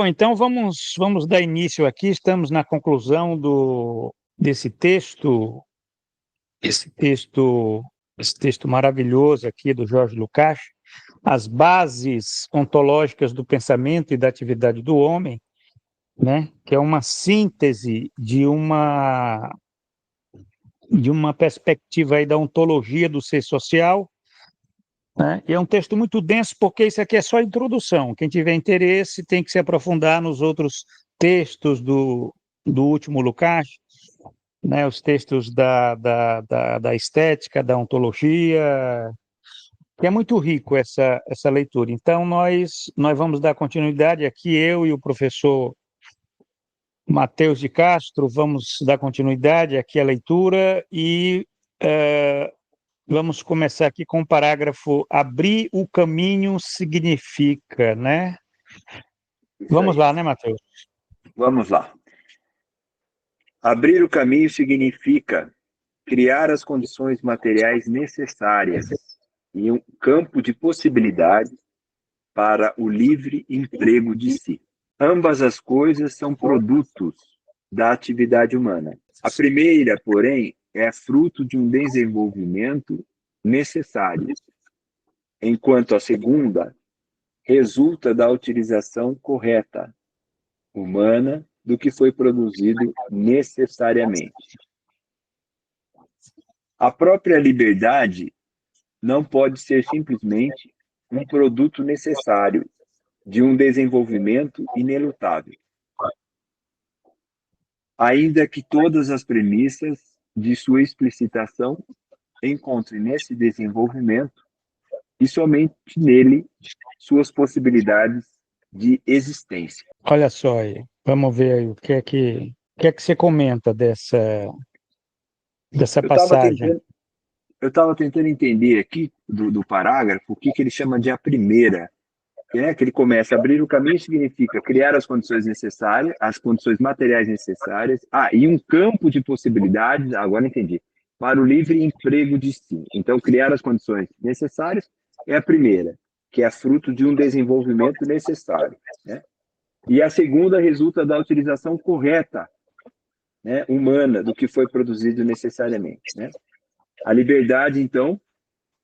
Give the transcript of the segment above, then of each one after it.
Bom, então vamos dar início aqui. Estamos na conclusão desse texto, esse texto maravilhoso aqui do Jorge Lukács, As Bases Ontológicas do Pensamento e da Atividade do Homem, né? Que é uma síntese de uma perspectiva aí da ontologia do ser social, né? E é um texto muito denso, porque isso aqui é só a introdução. Quem tiver interesse tem que se aprofundar nos outros textos do último Lukács, né? Os textos da estética, da ontologia, que é muito rico essa leitura. Então, nós vamos dar continuidade aqui, eu e o professor Matheus de Castro, vamos dar continuidade aqui à leitura e vamos começar aqui com o parágrafo Abrir o caminho significa, né? Vamos lá, né, Matheus? Vamos lá. Abrir o caminho significa criar as condições materiais necessárias e um campo de possibilidades para o livre emprego de si. Ambas as coisas são produtos da atividade humana. A primeira, porém, é fruto de um desenvolvimento necessário, enquanto a segunda resulta da utilização correta, humana, do que foi produzido necessariamente. A própria liberdade não pode ser simplesmente um produto necessário de um desenvolvimento inelutável, ainda que todas as premissas de sua explicitação encontrem nesse desenvolvimento e somente nele suas possibilidades de existência. Olha só aí, vamos ver aí o que é que você comenta dessa passagem. Eu estava tentando entender aqui do parágrafo o que ele chama de a primeira, que ele começa a abrir o caminho significa criar as condições necessárias, as condições materiais necessárias, e um campo de possibilidades, agora entendi, para o livre emprego de si. Então, criar as condições necessárias é a primeira, que é fruto de um desenvolvimento necessário, né? E a segunda resulta da utilização correta, né, humana, do que foi produzido necessariamente, né? A liberdade, então,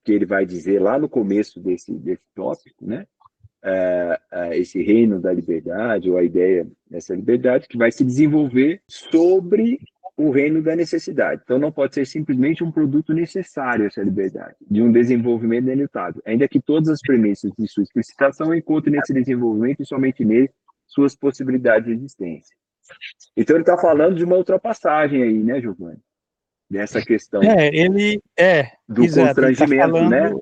que ele vai dizer lá no começo desse tópico, né? Esse reino da liberdade, ou a ideia dessa liberdade, que vai se desenvolver sobre o reino da necessidade. Então, não pode ser simplesmente um produto necessário essa liberdade, de um desenvolvimento inelutável, ainda que todas as premissas de sua explicitação encontrem nesse desenvolvimento e somente nele suas possibilidades de existência. Então, ele está falando de uma ultrapassagem aí, né, Giovanni? Dessa questão do exato, constrangimento, né?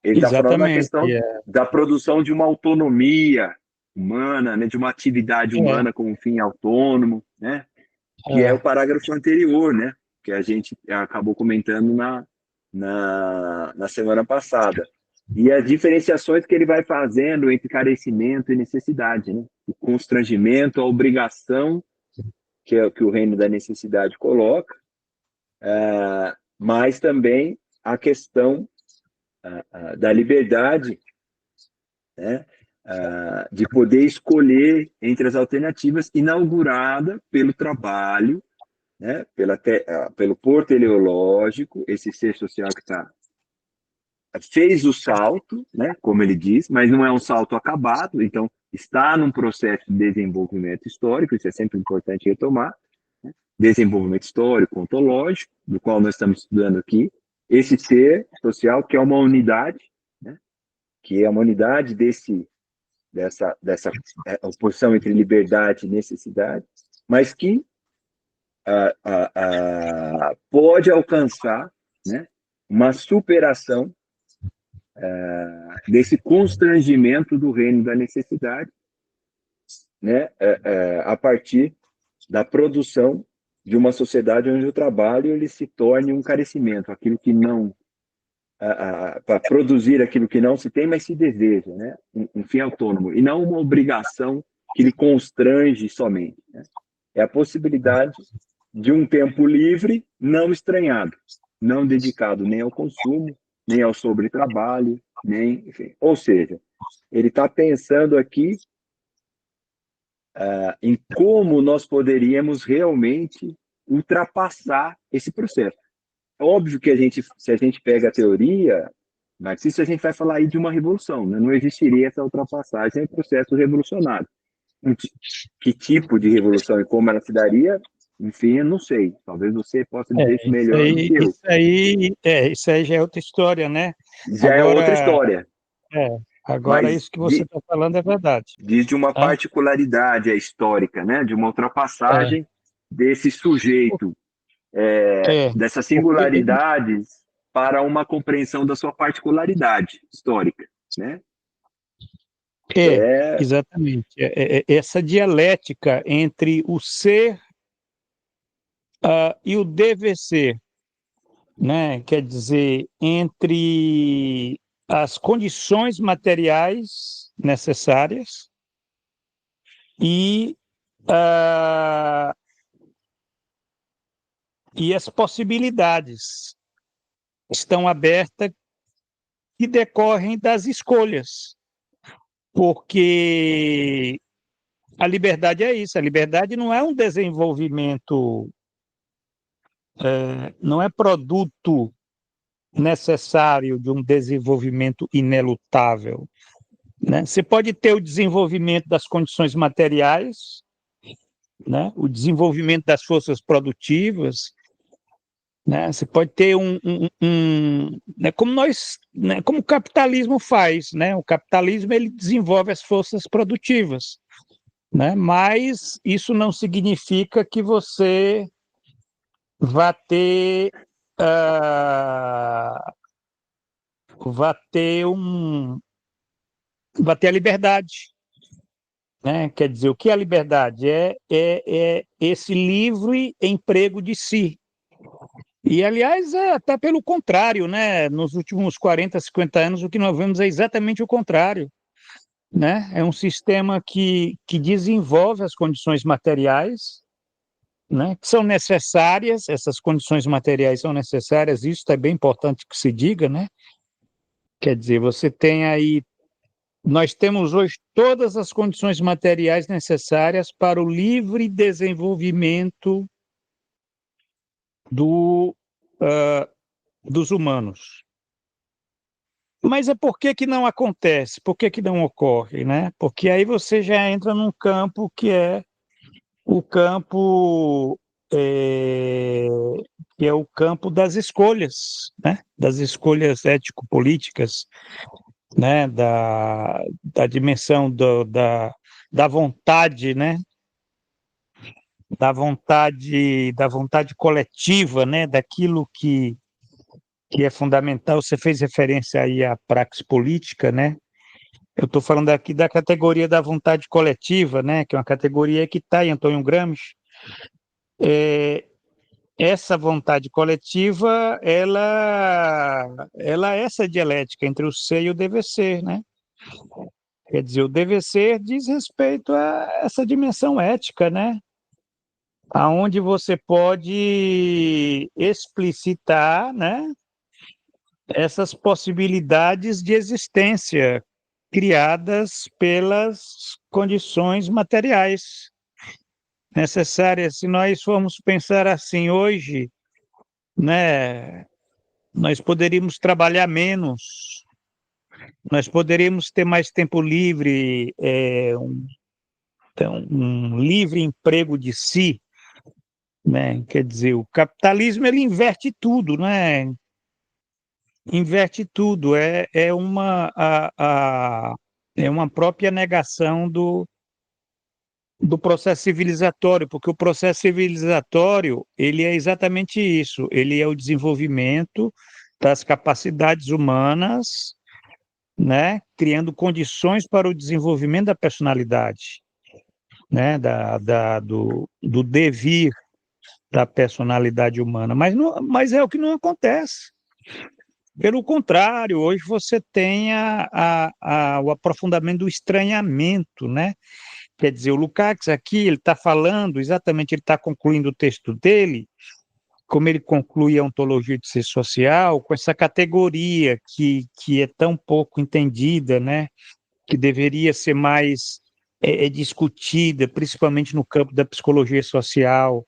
Ele está falando da questão da produção de uma autonomia humana, né, de uma atividade humana com um fim autônomo, né? Que é o parágrafo anterior, né? Que a gente acabou comentando na semana passada. E as diferenciações que ele vai fazendo entre carecimento e necessidade, né? O constrangimento, a obrigação que o reino da necessidade coloca, mas também a questão da liberdade, né, de poder escolher entre as alternativas, inaugurada pelo trabalho, né, pelo pôr teleológico, esse ser social que fez o salto, né, como ele diz, mas não é um salto acabado, então está num processo de desenvolvimento histórico, isso é sempre importante retomar, né, desenvolvimento histórico, ontológico, do qual nós estamos estudando aqui, esse ser social que é uma unidade, né, que é uma unidade dessa oposição entre liberdade e necessidade, mas que pode alcançar, né, uma superação desse constrangimento do reino da necessidade, né, a partir da produção de uma sociedade onde o trabalho ele se torne um carecimento, aquilo que não para produzir aquilo que não se tem, mas se deseja, né? Um fim autônomo, e não uma obrigação que lhe constrange somente, né? É a possibilidade de um tempo livre, não estranhado, não dedicado nem ao consumo, nem ao sobretrabalho, nem, enfim. Ou seja, Ele está pensando aqui em como nós poderíamos realmente ultrapassar esse processo. Óbvio que se a gente pega a teoria marxista, a gente vai falar aí de uma revolução, né? Não existiria essa ultrapassagem em processo revolucionário. Que tipo de revolução e como ela se daria, enfim, eu não sei. Talvez você possa dizer isso melhor do que eu. Isso aí já é outra história, né? Já é outra história. É, agora Mas isso que você está falando é verdade. diz de uma Né? particularidade histórica, né? De uma É, ultrapassagem desse sujeito, dessas porque, singularidades para uma compreensão da sua particularidade histórica, né? É, exatamente. Essa dialética entre o ser e o dever ser, né? Quer dizer, entre as condições materiais necessárias e, ah, e as possibilidades estão abertas que decorrem das escolhas, porque a liberdade é isso, a liberdade não é um desenvolvimento, não é produto necessário de um desenvolvimento inelutável, né? Você pode ter o desenvolvimento das condições materiais, né? O desenvolvimento das forças produtivas, né? Você pode ter né? Como nós, né? Como o capitalismo faz, né? O capitalismo ele desenvolve as forças produtivas, né? Mas isso não significa que você vá ter uh, vá ter vá ter a liberdade, né? Quer dizer, o que é a liberdade? É esse livre emprego de si. E, aliás, é até pelo contrário, né? Nos últimos 40, 50 anos, o que nós vemos é exatamente o contrário, né? É um sistema que desenvolve as condições materiais, né? Que são necessárias, essas condições materiais são necessárias, isso é bem importante que se diga, né? Quer dizer, você tem aí nós temos hoje todas as condições materiais necessárias para o livre desenvolvimento uh, dos humanos. Mas é por que não acontece? Por que não ocorre? Né? Porque aí você já entra num campo que é o campo é, que é o campo das escolhas, né? Das escolhas ético-políticas, né? Da dimensão da vontade, né? Da vontade coletiva, né? Daquilo que é fundamental. Você fez referência aí à praxis política, né? Eu estou falando aqui da categoria da vontade coletiva, né? Que é uma categoria que está em Antônio Gramsci. Essa vontade coletiva, ela é essa dialética entre o ser e o dever ser, né? Quer dizer, o dever ser diz respeito a essa dimensão ética, né? Aonde você pode explicitar, né, essas possibilidades de existência criadas pelas condições materiais necessárias. Se nós formos pensar assim hoje, né, nós poderíamos trabalhar menos, nós poderíamos ter mais tempo livre, um livre emprego de si, né? Quer dizer, o capitalismo ele inverte tudo, né? Inverte tudo, é uma própria negação do processo civilizatório, porque o processo civilizatório ele é exatamente isso, ele é o desenvolvimento das capacidades humanas, né? Criando condições para o desenvolvimento da personalidade, né? Do devir da personalidade humana, mas é o que não acontece. Pelo contrário, hoje você tem o aprofundamento do estranhamento, né? Quer dizer, o Lukács aqui, ele está falando, exatamente, ele está concluindo o texto dele, como ele conclui a ontologia de ser social, com essa categoria que é tão pouco entendida, né? que deveria ser mais discutida, principalmente no campo da psicologia social,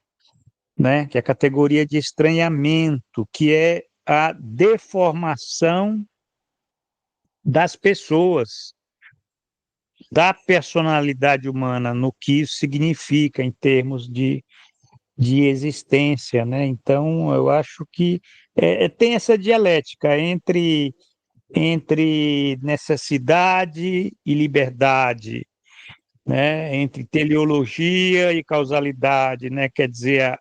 né? Que é a categoria de estranhamento, que é a deformação das pessoas, da personalidade humana, no que isso significa em termos de existência, né? Então, eu acho que tem essa dialética entre necessidade e liberdade, né? Entre teleologia e causalidade, né? Quer dizer,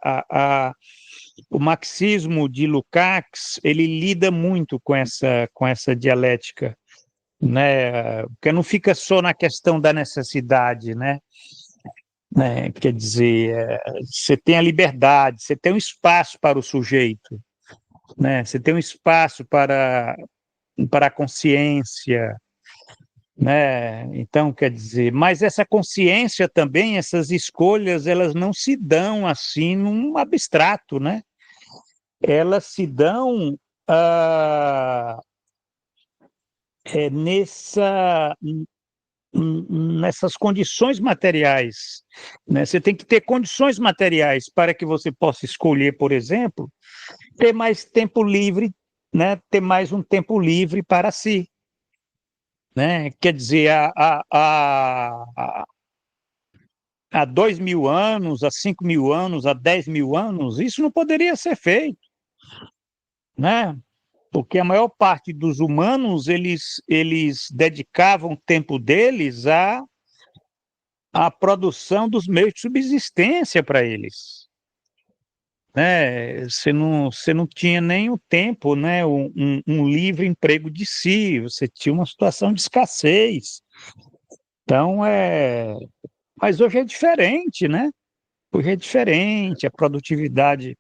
o marxismo de Lukács, ele lida muito com essa dialética, né? Porque não fica só na questão da necessidade, né? Quer dizer, você tem a liberdade, você tem um espaço para o sujeito, né? Você tem um espaço para a consciência, né? Então, quer dizer, mas essa consciência também, essas escolhas, elas não se dão assim num abstrato, né? Elas se dão ah, é, nessa nessas condições materiais, né? Você tem que ter condições materiais para que você possa escolher, por exemplo, ter mais tempo livre, né? Ter mais um tempo livre para si, né? Quer dizer, há 2.000 anos, há 5.000 anos, há 10.000 anos, isso não poderia ser feito, né? Porque a maior parte dos humanos, eles dedicavam o tempo deles à produção dos meios de subsistência para eles, né? Você não tinha nem o tempo, né? Um livre emprego de si, você tinha uma situação de escassez. Então, mas hoje é diferente, né? Hoje é diferente, a produtividade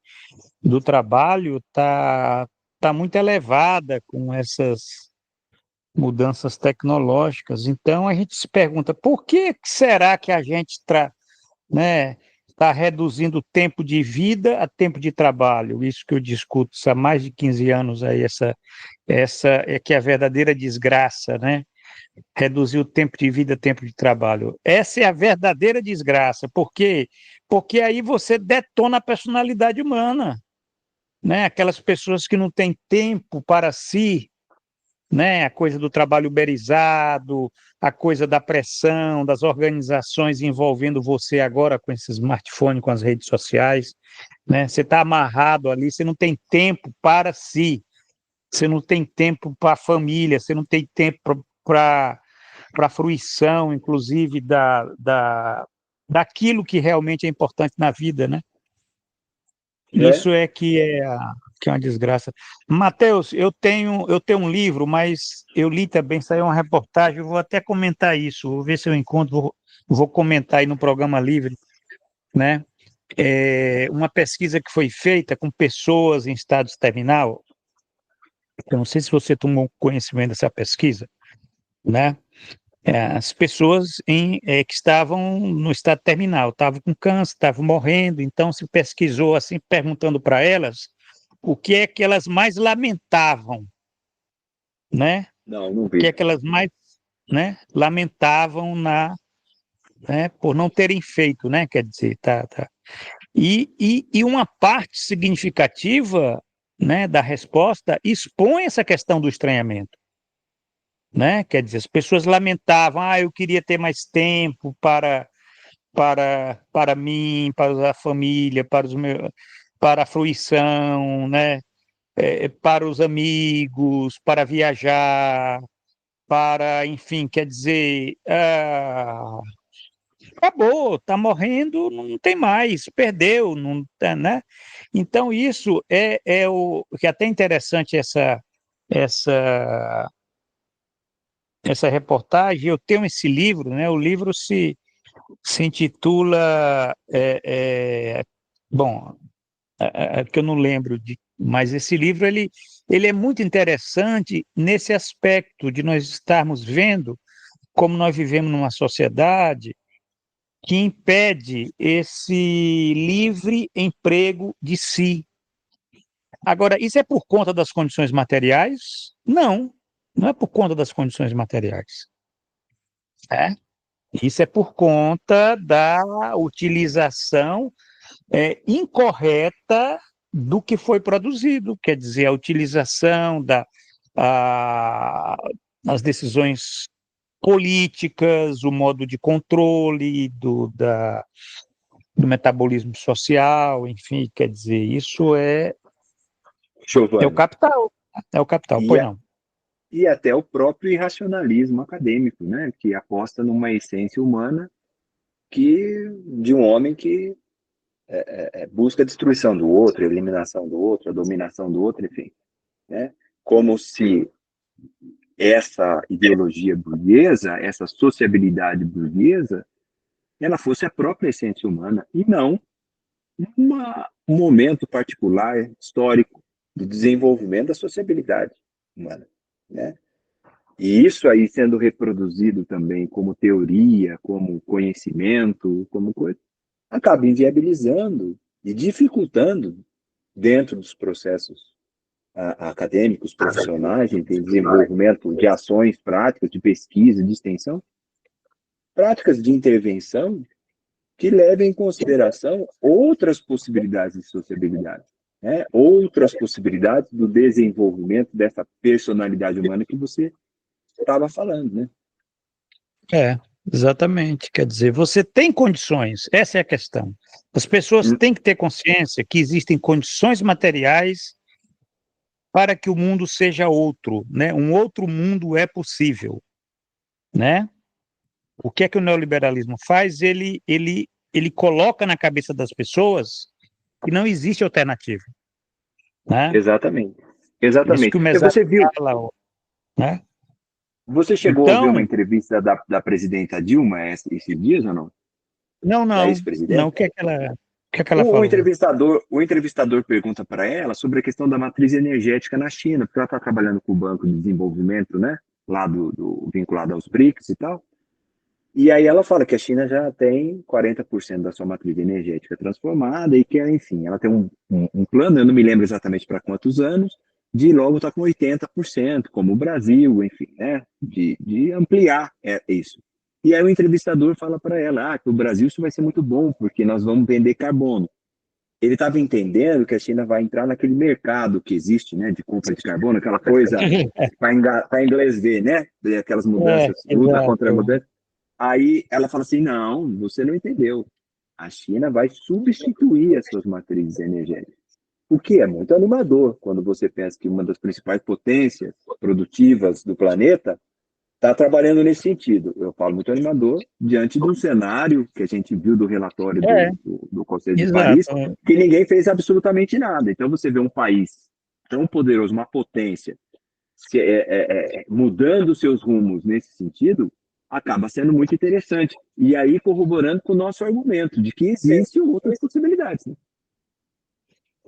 do trabalho tá muito elevada com essas mudanças tecnológicas. Então, a gente se pergunta, por que será que a gente né, está reduzindo o tempo de vida a tempo de trabalho? Isso que eu discuto há mais de 15 anos aí, essa é que é a verdadeira desgraça, né? Reduzir o tempo de vida a tempo de trabalho. Essa é a verdadeira desgraça. Por quê? Porque aí você detona a personalidade humana, né? Aquelas pessoas que não têm tempo para si, né? A coisa do trabalho uberizado, a coisa da pressão, das organizações envolvendo você agora com esse smartphone, com as redes sociais, né? Você está amarrado ali, você não tem tempo para si, você não tem tempo para a família, você não tem tempo para a fruição, inclusive, daquilo que realmente é importante na vida, né? É, Isso que é uma desgraça. Mateus, eu tenho um livro, mas eu li também, saiu uma reportagem, eu vou até comentar isso, vou ver se eu encontro, vou comentar aí no programa Livre, né? Uma pesquisa que foi feita com pessoas em estado terminal, eu não sei se você tomou conhecimento dessa pesquisa, né? As pessoas que estavam no estado terminal, estavam com câncer, estavam morrendo, então se pesquisou assim, perguntando para elas o que é que elas mais lamentavam, né? não O que vi. é que elas mais, né, lamentavam por não terem feito, né? Quer dizer, tá. E uma parte significativa, né, da resposta expõe essa questão do estranhamento, né? Quer dizer, as pessoas lamentavam, eu queria ter mais tempo para mim, para a família, para a fruição, né? Para os amigos, para viajar, enfim, quer dizer, acabou, está morrendo, não tem mais, perdeu, não, né? Então, isso é o que é até interessante essa, essa reportagem. Eu tenho esse livro, né? O livro se intitula, bom, que eu não lembro mas esse livro ele é muito interessante nesse aspecto de nós estarmos vendo como nós vivemos numa sociedade que impede esse livre emprego de si. Agora, isso é por conta das condições materiais? Não, não é por conta das condições materiais. né? Isso é por conta da utilização incorreta do que foi produzido, quer dizer, a utilização a, das decisões políticas, o modo de controle do metabolismo social, enfim, quer dizer, isso é o Giovanni. capital, é o capital, E, pois a- não. e até o próprio irracionalismo acadêmico, né? Que aposta numa essência humana de um homem que busca a destruição do outro, a eliminação do outro, a dominação do outro, enfim, né? Como se essa ideologia burguesa, essa sociabilidade burguesa, ela fosse a própria essência humana e não um momento particular, histórico, do desenvolvimento da sociabilidade humana, né? E isso aí sendo reproduzido também como teoria, como conhecimento, como coisa, acaba inviabilizando e dificultando dentro dos processos acadêmicos, profissionais, de desenvolvimento de ações práticas, de pesquisa, de extensão, práticas de intervenção que levem em consideração outras possibilidades de sociabilidade, né? Outras possibilidades do desenvolvimento dessa personalidade humana que você estava falando, né? Exatamente. Quer dizer, você tem condições, essa é a questão. As pessoas têm que ter consciência que existem condições materiais para que o mundo seja outro, né? Um outro mundo é possível, né? O que é que o neoliberalismo faz? Ele coloca na cabeça das pessoas que não existe alternativa, né? Exatamente. Isso que Exatamente. o E Mesaros você viu, fala, né? você chegou a ouvir uma Então, entrevista da presidenta Dilma esses dias ou não? Da não, ex-presidente? o que é que ela falou? O entrevistador pergunta para ela sobre a questão da matriz energética na China, porque ela está trabalhando com o Banco de Desenvolvimento, né? Lá vinculado aos BRICS e tal. E aí ela fala que a China já tem 40% da sua matriz energética transformada e que, enfim, ela tem um plano, eu não me lembro exatamente para quantos anos, de logo estar com 80%, como o Brasil, enfim, né? De ampliar isso. E aí o entrevistador fala para ela, que o Brasil isso vai ser muito bom, porque nós vamos vender carbono. Ele estava entendendo que a China vai entrar naquele mercado que existe, né, de compra de carbono, aquela coisa para inglês ver, né, aquelas mudanças, luta contra a Exato. mudança. Aí ela fala assim, não, você não entendeu. A China vai substituir as suas matrizes energéticas. O que é muito animador quando você pensa que uma das principais potências produtivas do planeta está trabalhando nesse sentido. Eu falo muito animador diante de um cenário que a gente viu do relatório É, do Conselho de Paris, exato. que ninguém fez absolutamente nada. Então você vê um país tão poderoso, uma potência, mudando seus rumos nesse sentido, acaba sendo muito interessante. E aí corroborando com o nosso argumento de que existem outras possibilidades. Né?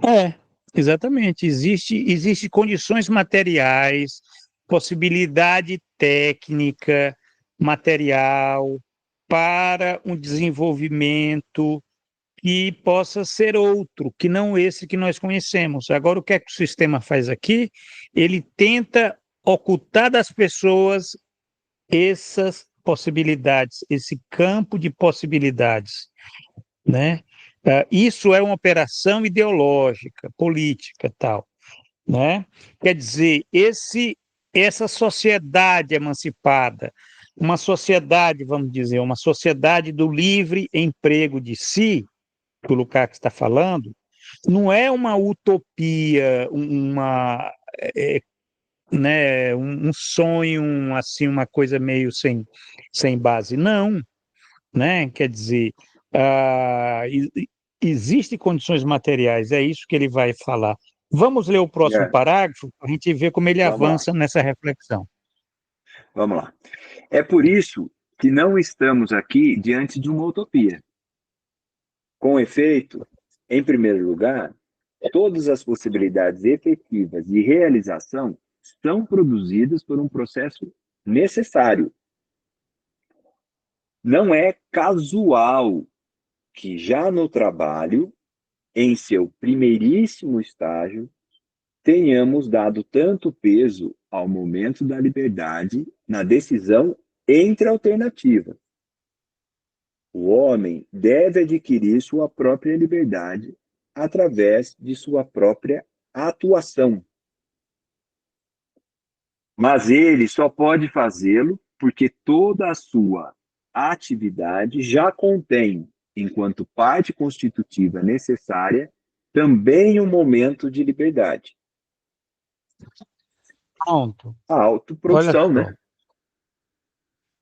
É, exatamente. Existe condições materiais, possibilidade técnica, material para um desenvolvimento que possa ser outro, que não esse que nós conhecemos. Agora, o que é que o sistema faz aqui? Ele tenta ocultar das pessoas essas possibilidades, esse campo de possibilidades, né? Isso é uma operação ideológica, política, tal, né? Quer dizer, essa sociedade emancipada, uma sociedade, vamos dizer, uma sociedade do livre emprego de si, que o Lukács está falando, não é uma utopia, é, um sonho, assim, uma coisa meio sem base, não, né? Quer dizer, ah, existem condições materiais, é isso que ele vai falar. Vamos ler o próximo É, parágrafo para a gente ver como ele vamos lá, avança nessa reflexão. vamos lá. É por isso que não estamos aqui diante de uma utopia. Com efeito, em primeiro lugar, todas as possibilidades efetivas de realização são produzidas por um processo necessário. Não é casual que já no trabalho, em seu primeiríssimo estágio, tenhamos dado tanto peso ao momento da liberdade na decisão entre alternativas. O homem deve adquirir sua própria liberdade através de sua própria atuação. Mas ele só pode fazê-lo porque toda a sua atividade já contém, enquanto parte constitutiva necessária, também um momento de liberdade. Pronto. A Olha autoprodução, só. né?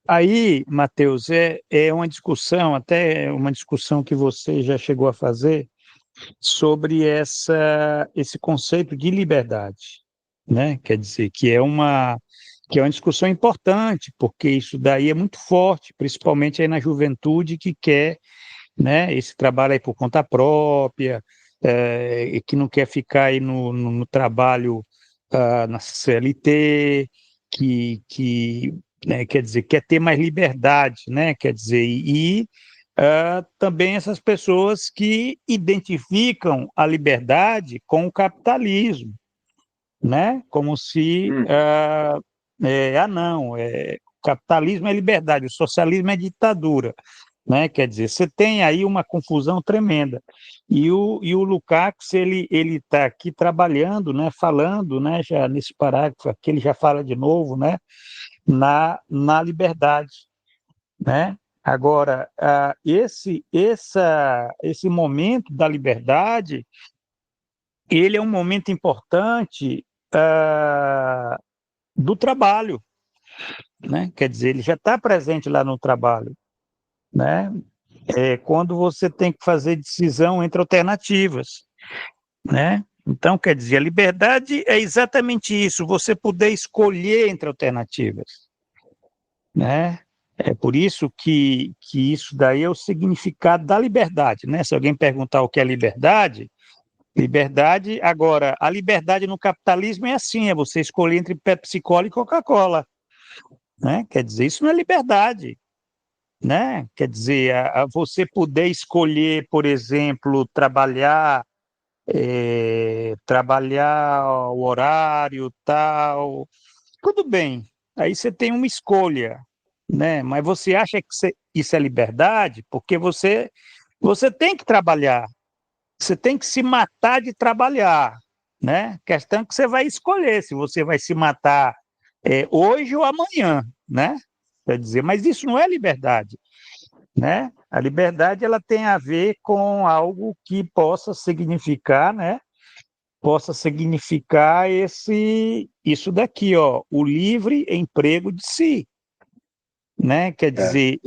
Aí, Matheus, é uma discussão, até uma discussão que você já chegou a fazer sobre esse conceito de liberdade, né? Quer dizer, que é uma discussão importante, porque isso daí é muito forte, principalmente aí na juventude que quer, né, esse trabalho aí por conta própria, e que não quer ficar aí no trabalho na CLT, que né, quer dizer, quer ter mais liberdade, né? Quer dizer, também essas pessoas que identificam a liberdade com o capitalismo, né? Como se, não, o capitalismo é liberdade, o socialismo é ditadura, né? Quer dizer, você tem aí uma confusão tremenda. E o Lukács, ele está aqui trabalhando, né? Falando, né? Já nesse parágrafo aqui, ele já fala de novo, né? Na liberdade, né? Agora, esse momento da liberdade, ele é um momento importante do trabalho, né? Quer dizer, ele já está presente lá no trabalho, né? É quando você tem que fazer decisão entre alternativas, né? Então, quer dizer, a liberdade é exatamente isso, você poder escolher entre alternativas, né? É por isso que isso daí é o significado da liberdade, né? Se alguém perguntar o que é liberdade, agora, a liberdade no capitalismo é assim, é você escolher entre Pepsi Cola e Coca-Cola, né? Quer dizer, isso não é liberdade, né? Quer dizer, você poder escolher, por exemplo, trabalhar o horário, tal, tudo bem. Aí você tem uma escolha, né? Mas você acha que isso é liberdade? Porque você tem que trabalhar, você tem que se matar de trabalhar, né? A questão é que você vai escolher se você vai se matar hoje ou amanhã, né? Quer dizer, mas isso não é liberdade, né? A liberdade ela tem a ver com algo que possa significar, né? Possa significar isso daqui, ó, o livre emprego de si, né? Quer É, dizer,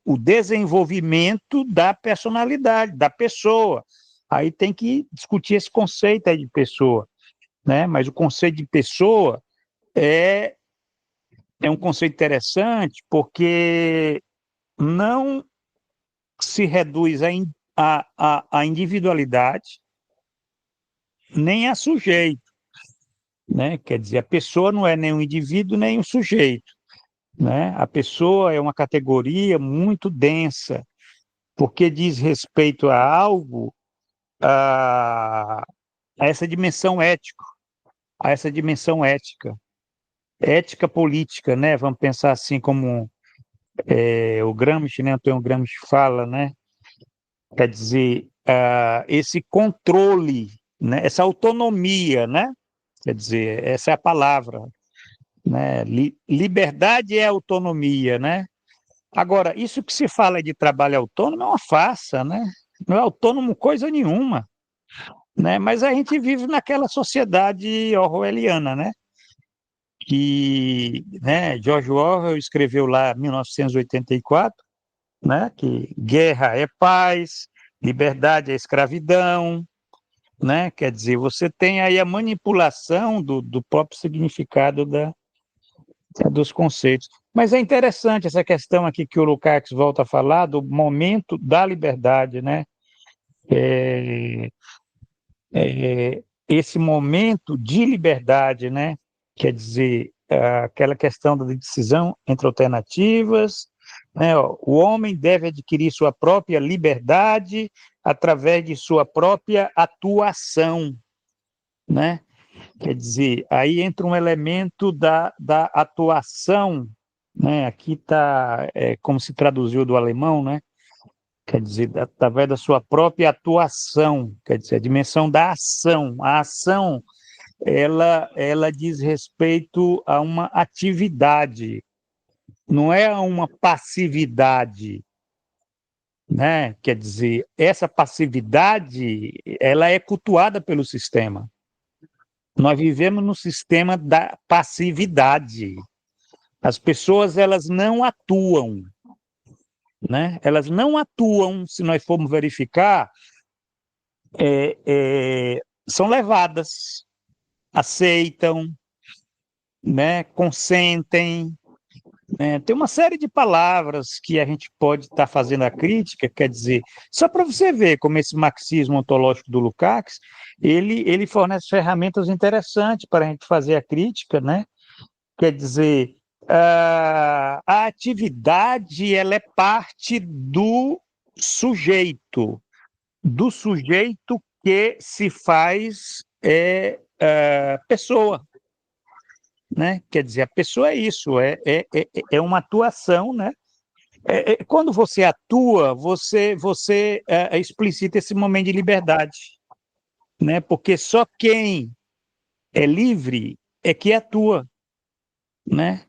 o desenvolvimento da personalidade, da pessoa. Aí tem que discutir esse conceito aí de pessoa, né? Mas o conceito de pessoa é, é um conceito interessante porque não se reduz a individualidade nem a sujeito, né? Quer dizer, a pessoa não é nem um indivíduo nem um sujeito, né? A pessoa é uma categoria muito densa, porque diz respeito a algo, a, a essa dimensão ética, ética política, né? Vamos pensar assim como o Gramsci, né? Antônio Gramsci fala, né? Quer dizer, esse controle, né? Essa autonomia, né? Quer dizer, essa é a palavra, né? Liberdade é autonomia, né? Agora, isso que se fala de trabalho autônomo é uma farsa, né? Não é autônomo coisa nenhuma, né? Mas a gente vive naquela sociedade orwelliana, né? Que, né, George Orwell escreveu lá em 1984, né? Que guerra é paz, liberdade é escravidão, né? Quer dizer, você tem aí a manipulação do próprio significado dos conceitos. Mas é interessante essa questão aqui que o Lukács volta a falar do momento da liberdade, né? É, esse momento de liberdade, né? Quer dizer, aquela questão da decisão entre alternativas, né? Ó, o homem deve adquirir sua própria liberdade através de sua própria atuação, né? Quer dizer, aí entra um elemento da atuação, né? Aqui está, como se traduziu do alemão, né? Quer dizer, através da sua própria atuação, quer dizer, a dimensão da ação. A ação, ela diz respeito a uma atividade, não é a uma passividade, né? Quer dizer, essa passividade, ela é cultuada pelo sistema. Nós vivemos no sistema da passividade. As pessoas, elas não atuam, né? Elas não atuam, se nós formos verificar, são levadas, aceitam, né? Consentem, né? Tem uma série de palavras que a gente pode estar fazendo a crítica, quer dizer, só para você ver como esse marxismo ontológico do Lukács, ele fornece ferramentas interessantes para a gente fazer a crítica, né? Quer dizer, a atividade, ela é parte do sujeito que se faz pessoa, né? Quer dizer, a pessoa é isso, é uma atuação, né? Quando você atua, você explicita esse momento de liberdade, né? Porque só quem é livre é que atua, né?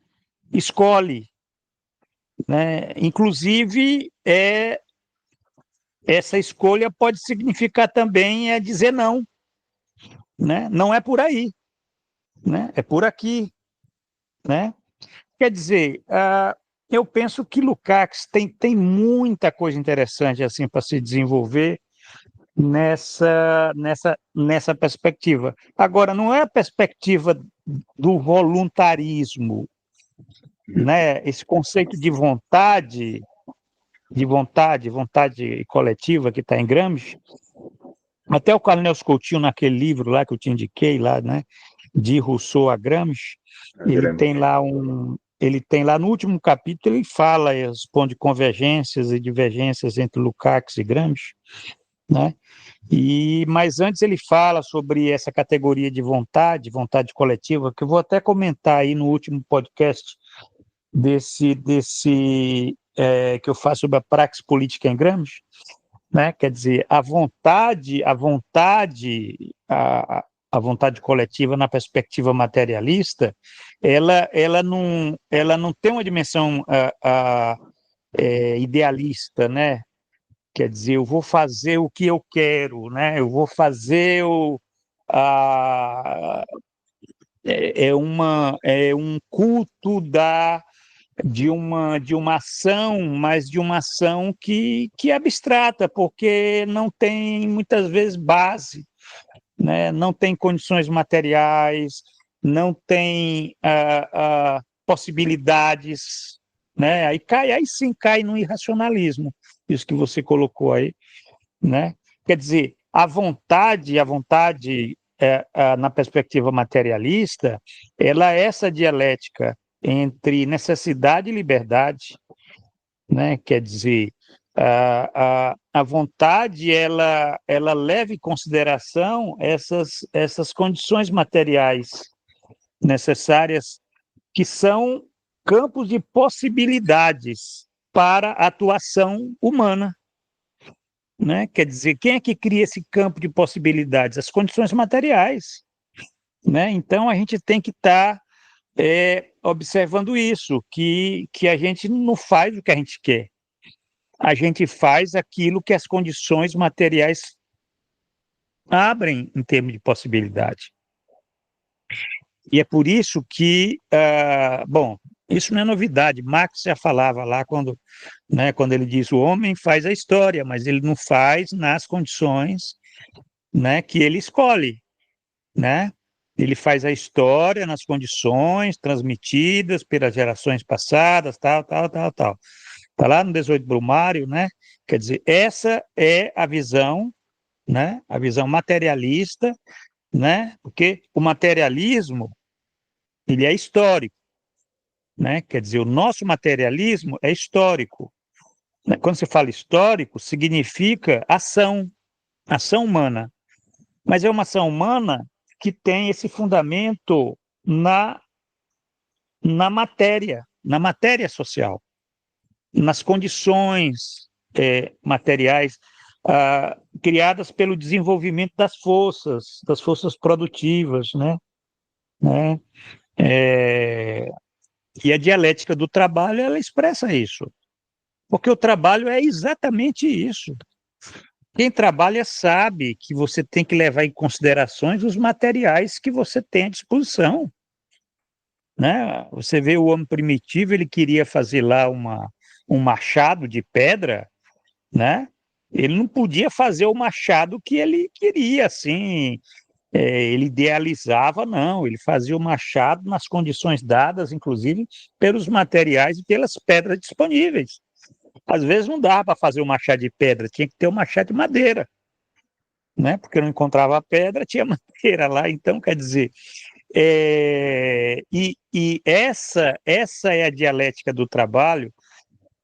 Escolhe, né? Inclusive, essa escolha pode significar também dizer não, né? Não é por aí, né? É por aqui, né? Quer dizer, eu penso que Lukács tem muita coisa interessante assim para se desenvolver nessa perspectiva. Agora, não é a perspectiva do voluntarismo, né? Esse conceito vontade coletiva que está em Gramsci. Até o Carlos Nelson Coutinho, naquele livro lá que eu te indiquei, lá, né, de Rousseau a Gramsci, ele tem lá no último capítulo, ele fala, responde convergências e divergências entre Lukács e Gramsci, né? Mas antes ele fala sobre essa categoria de vontade coletiva, que eu vou até comentar aí no último podcast que eu faço sobre a praxis política em Gramsci, né? Quer dizer, a vontade coletiva na perspectiva materialista, ela não tem uma dimensão idealista, né? Quer dizer, eu vou fazer o que eu quero, né? Eu vou fazer a, um culto de uma ação, mas de uma ação que é abstrata, porque não tem muitas vezes base, né? Não tem condições materiais, não tem possibilidades, né? Aí sim cai no irracionalismo, isso que você colocou aí, né? Quer dizer, a vontade na perspectiva materialista, ela é essa dialética entre necessidade e liberdade, né? Quer dizer, a vontade ela leva em consideração essas condições materiais necessárias que são campos de possibilidades para a atuação humana, né? Quer dizer, quem é que cria esse campo de possibilidades? As condições materiais, né? Então a gente tem que estar observando isso, que a gente não faz o que a gente quer, a gente faz aquilo que as condições materiais abrem em termos de possibilidade. E é por isso que, bom, isso não é novidade, Marx já falava lá quando ele diz o homem faz a história, mas ele não faz nas condições, né, que ele escolhe, né? Ele faz a história nas condições transmitidas pelas gerações passadas, tal, tal, tal, tal. Está lá no 18 Brumário, né? Quer dizer, essa é a visão, né? A visão materialista, né? Porque o materialismo, ele é histórico, né? Quer dizer, o nosso materialismo é histórico, né? Quando se fala histórico, significa ação humana. Mas é uma ação humana que tem esse fundamento na matéria, na matéria social, nas condições materiais criadas pelo desenvolvimento das forças produtivas, né? E a dialética do trabalho, ela expressa isso, porque o trabalho é exatamente isso. Quem trabalha sabe que você tem que levar em considerações os materiais que você tem à disposição, né? Você vê o homem primitivo, ele queria fazer lá um machado de pedra, né? Ele não podia fazer o machado que ele queria, assim, ele idealizava, não. Ele fazia o machado nas condições dadas, inclusive, pelos materiais e pelas pedras disponíveis. Às vezes não dava para fazer o machado de pedra, tinha que ter o machado de madeira, né? Porque não encontrava pedra, tinha madeira lá. Então, quer dizer, essa é a dialética do trabalho,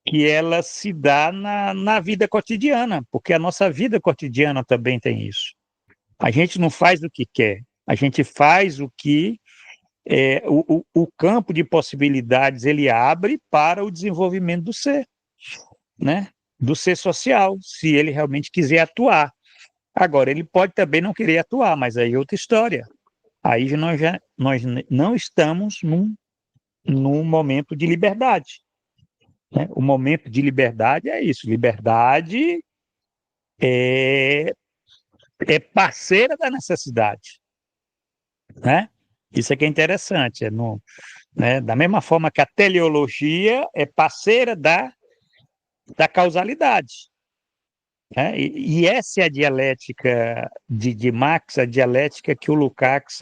que ela se dá na vida cotidiana, porque a nossa vida cotidiana também tem isso. A gente não faz o que quer, a gente faz o que o campo de possibilidades ele abre para o desenvolvimento do ser, né? Do ser social, se ele realmente quiser atuar. Agora, ele pode também não querer atuar, mas aí é outra história. Aí nós não estamos num momento de liberdade, né? O momento de liberdade é isso. Liberdade é, é parceira da necessidade, né? Isso é que é interessante. Né? Da mesma forma que a teleologia é parceira da causalidade, né? E essa é a dialética de Marx, a dialética que o Lukács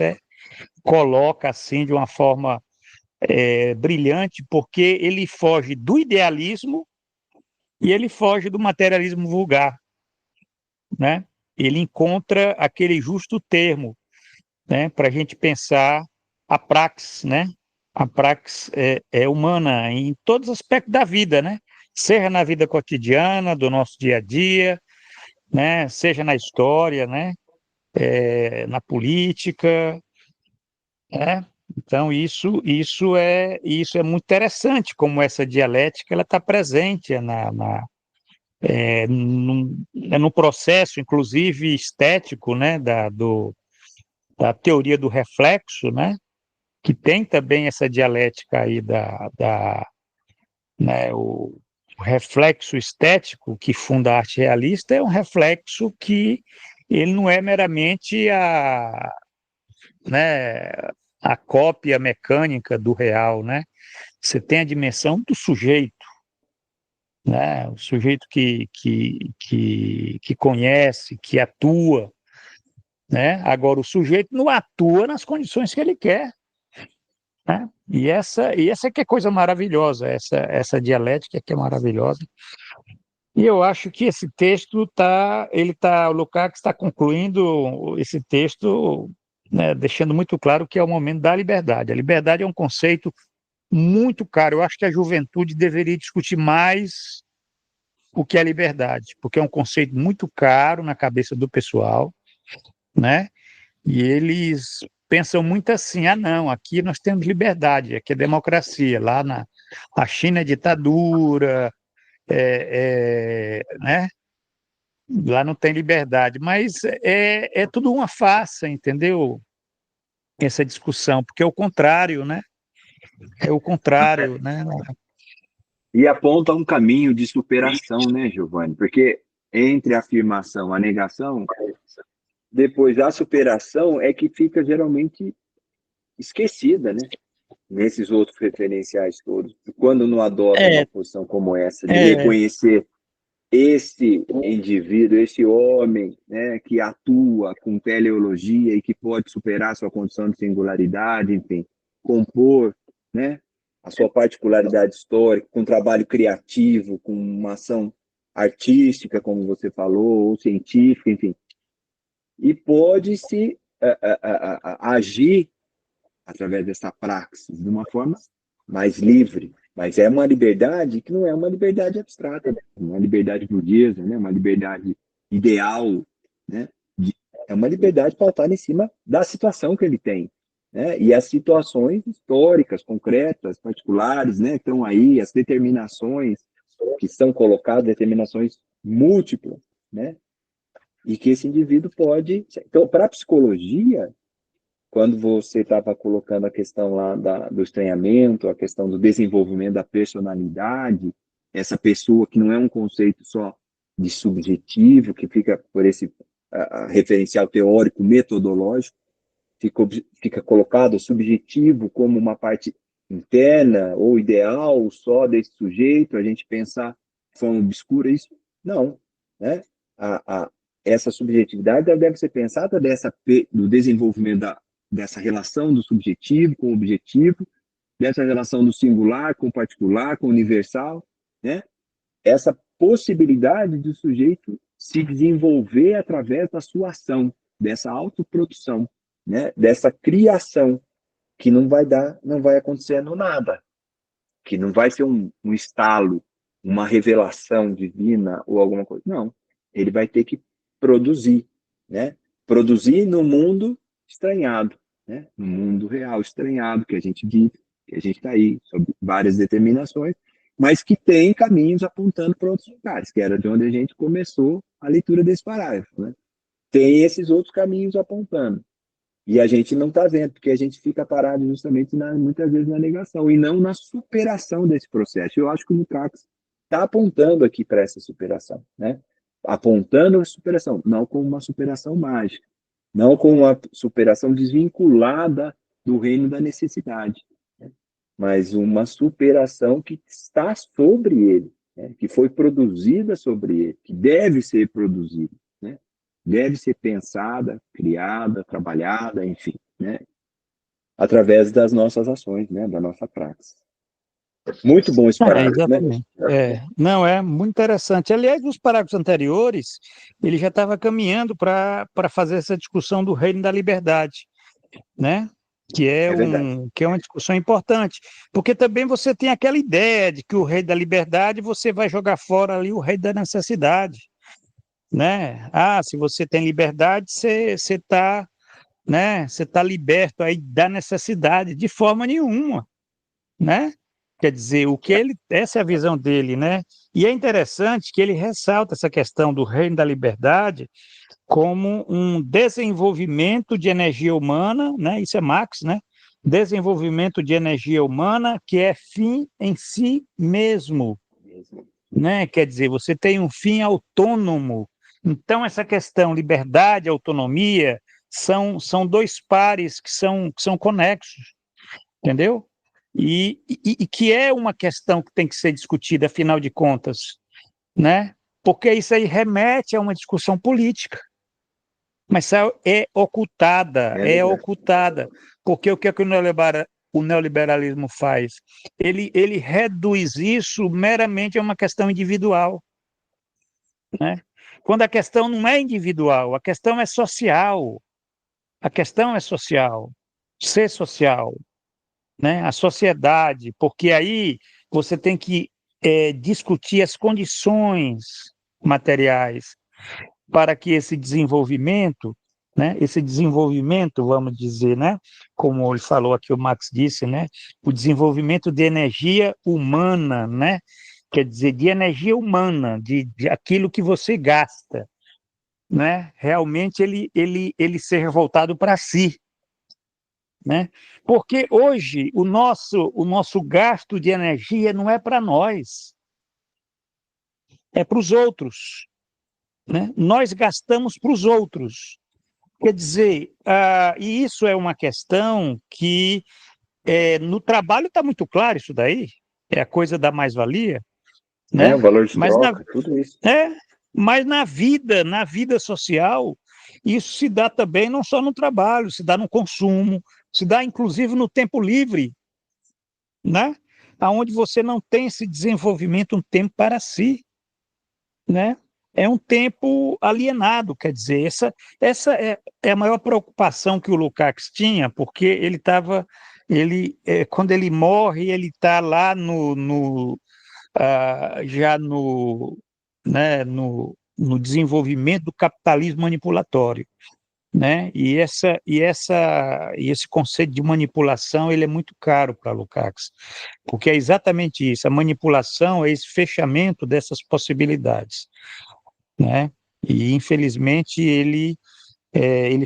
coloca assim de uma forma brilhante, porque ele foge do idealismo e ele foge do materialismo vulgar, né? Ele encontra aquele justo termo, né, para a gente pensar a praxis, né? A praxis é humana em todos os aspectos da vida, né? Seja na vida cotidiana, do nosso dia a dia, né? Seja na história, né? Na política, né? Então isso é muito interessante, como essa dialética ela está presente no processo, inclusive estético, né? Da teoria do reflexo, né? Que tem também essa dialética aí né, o reflexo estético que funda a arte realista é um reflexo que ele não é meramente né, a cópia mecânica do real, né? Você tem a dimensão do sujeito, né? O sujeito que conhece, que atua, né? Agora, o sujeito não atua nas condições que ele quer, né? E essa que é coisa maravilhosa, essa dialética que é maravilhosa. E eu acho que esse texto o Lukács está concluindo esse texto, né, deixando muito claro que é o momento da liberdade. A liberdade é um conceito muito caro. Eu acho que a juventude deveria discutir mais o que é liberdade, porque é um conceito muito caro na cabeça do pessoal, né? E eles pensam muito assim: ah, não, aqui nós temos liberdade, aqui é democracia, lá na a China é ditadura, né? Lá não tem liberdade, mas é tudo uma farsa, entendeu? Essa discussão, porque é o contrário, né? É o contrário, né? E aponta um caminho de superação, né, Giovanni? Porque entre a afirmação e a negação, depois da superação é que fica geralmente esquecida, né? Nesses outros referenciais todos. Quando não adota uma É, posição como essa, de é, reconhecer esse indivíduo, esse homem, né, que atua com teleologia e que pode superar sua condição de singularidade, enfim, compor, né, a sua particularidade histórica, com um trabalho criativo, com uma ação artística, como você falou, ou científica, enfim, e pode se agir através dessa praxis de uma forma mais livre, mas é uma liberdade que não é uma liberdade abstrata, né? Uma liberdade burguesa, né? Uma liberdade ideal, né? É uma liberdade pautada em cima da situação que ele tem. né? E as situações históricas, concretas, particulares, né, estão aí, as determinações que são colocadas, determinações múltiplas, né? E que esse indivíduo pode. Então, para a psicologia, quando você estava colocando a questão lá do estranhamento, a questão do desenvolvimento da personalidade, essa pessoa que não é um conceito só de subjetivo, que fica por esse referencial teórico, metodológico, fica colocado subjetivo como uma parte interna ou ideal só desse sujeito, a gente pensar de forma obscura isso. Não, né? Essa subjetividade deve ser pensada do desenvolvimento dessa relação do subjetivo com o objetivo, dessa relação do singular com o particular, com o universal, né? Essa possibilidade do sujeito se desenvolver através da sua ação, dessa autoprodução, né? Dessa criação, que não vai acontecer no nada, que não vai ser um estalo, uma revelação divina ou alguma coisa. Não, ele vai ter que produzir, né? Produzir no mundo estranhado, né? No mundo real estranhado que a gente vive, que a gente está aí, sob várias determinações, mas que tem caminhos apontando para outros lugares, que era de onde a gente começou a leitura desse parágrafo, né? Tem esses outros caminhos apontando. E a gente não está vendo, porque a gente fica parado justamente, muitas vezes, na negação, e não na superação desse processo. Eu acho que o Lukács está apontando aqui para essa superação, né? Apontando a superação, não como uma superação mágica, não como uma superação desvinculada do reino da necessidade, né? Mas uma superação que está sobre ele, né? Que foi produzida sobre ele, que deve ser produzida, né? Deve ser pensada, criada, trabalhada, enfim, né? Através das nossas ações, né? Da nossa prática. Muito bom esse parágrafo, né? Exatamente. Não, é muito interessante. Aliás, nos parágrafos anteriores, ele já estava caminhando para fazer essa discussão do reino da liberdade, né? É verdade. Que é uma discussão importante, porque também você tem aquela ideia de que o rei da liberdade você vai jogar fora ali o rei da necessidade, né? Ah, se você tem liberdade, você está, né? Você está liberto aí da necessidade de forma nenhuma, né? Quer dizer, essa é a visão dele, né? E é interessante que ele ressalta essa questão do reino da liberdade como um desenvolvimento de energia humana, né? Isso é Marx, né? Desenvolvimento de energia humana que é fim em si mesmo, né? Quer dizer, você tem um fim autônomo. Então, essa questão liberdade, autonomia, são dois pares que são conexos, entendeu? E que é uma questão que tem que ser discutida, afinal de contas, né? Porque isso aí remete a uma discussão política, mas é Verdade. ocultada, porque o que, é que o neoliberalismo faz? Ele reduz isso meramente a uma questão individual, né? Quando a questão não é individual, a questão é social, a questão é social, ser social, né? A sociedade, porque aí você tem que discutir as condições materiais para que esse desenvolvimento, né? Esse desenvolvimento, vamos dizer, né? Como ele falou aqui, o Marx disse, né? O desenvolvimento de energia humana, né? Quer dizer, de energia humana, de aquilo que você gasta, né? Realmente ele ser voltado para si, né? Porque hoje o nosso gasto de energia não é para nós, é para os outros, né? Nós gastamos para os outros. Quer dizer, e isso é uma questão que no trabalho está muito claro isso daí, é a coisa da mais-valia, O né? valor de Mas troca, tudo isso. é, mas na vida social, isso se dá também não só no trabalho, se dá no consumo, se dá inclusive no tempo livre, né? Aonde você não tem esse desenvolvimento, um tempo para si, né? É um tempo alienado, quer dizer, essa é a maior preocupação que o Lukács tinha, porque quando ele morre, ele está lá já no, né, no desenvolvimento do capitalismo manipulatório. né? E esse conceito de manipulação, ele é muito caro para Lukács, porque é exatamente isso, a manipulação é esse fechamento dessas possibilidades, né? E infelizmente ele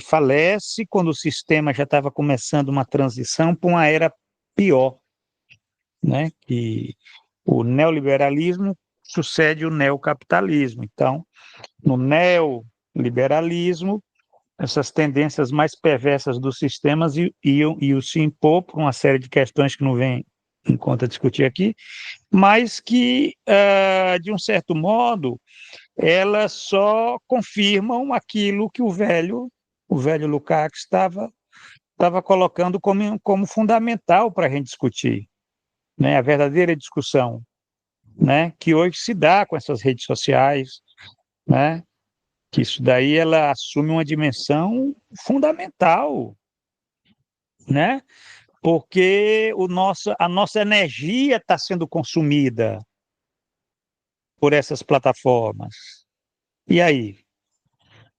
falece quando o sistema já estava começando uma transição para uma era pior, né? Que o neoliberalismo sucede o neocapitalismo. Então, no neoliberalismo, essas tendências mais perversas dos sistemas iam se impor por uma série de questões que não vem em conta discutir aqui, mas que, de um certo modo, elas só confirmam aquilo que o velho Lukács estava colocando como fundamental para a gente discutir, né? A verdadeira discussão, né? Que hoje se dá com essas redes sociais, né? Que isso daí ela assume uma dimensão fundamental, né? Porque a nossa energia está sendo consumida por essas plataformas. E aí,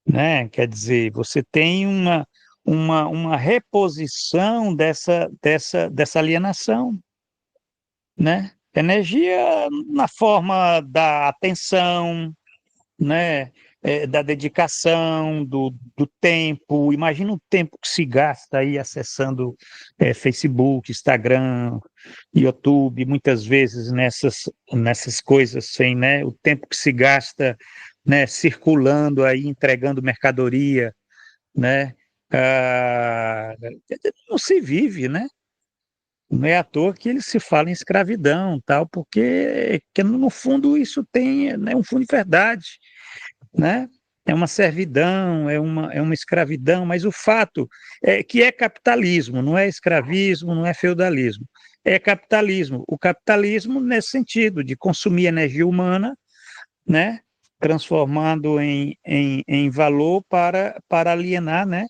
né? Quer dizer, você tem uma reposição dessa alienação, né? Energia na forma da atenção, né? Da dedicação, do tempo. Imagina o tempo que se gasta aí acessando Facebook, Instagram, YouTube, muitas vezes nessas coisas sem, né? O tempo que se gasta, né? Circulando aí, entregando mercadoria, né? Ah, não se vive, né? Não é à toa que ele se fala em escravidão, tal, porque que no fundo isso tem, né, um fundo de verdade, né? É uma servidão, é uma escravidão, mas o fato é que é capitalismo, não é escravismo, não é feudalismo, é capitalismo. O capitalismo nesse sentido, de consumir energia humana, né? Transformando em valor para alienar, né?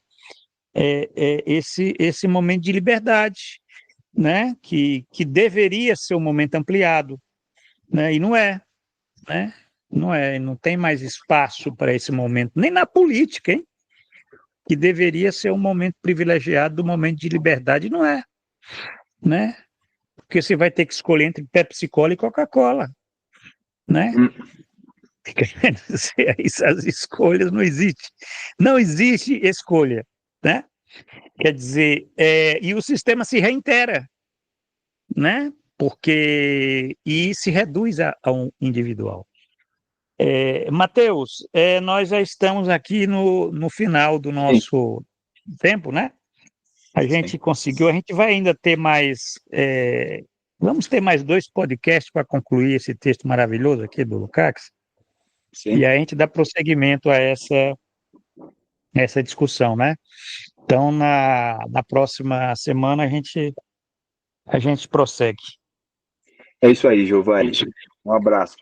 Esse momento de liberdade, né? Que deveria ser um momento ampliado, né? E não é, né? Não é, não tem mais espaço para esse momento, nem na política, hein? Que deveria ser um momento privilegiado do momento de liberdade, não é, né? Porque você vai ter que escolher entre Pepsi-Cola e Coca-Cola, né? Hum. Quer dizer, essas escolhas não existem. Não existe escolha, né? Quer dizer, e o sistema se reitera, né? Porque e se reduz a um individual. Matheus, nós já estamos aqui no final do Sim, nosso tempo, né? A sim, gente conseguiu, a gente vai ainda ter mais. Vamos ter mais 2 podcasts para concluir esse texto maravilhoso aqui do Lukács, e sim. aí a gente dá prosseguimento a essa discussão, né? Então, na próxima semana, a gente prossegue. É isso aí, Giovanni. Um abraço.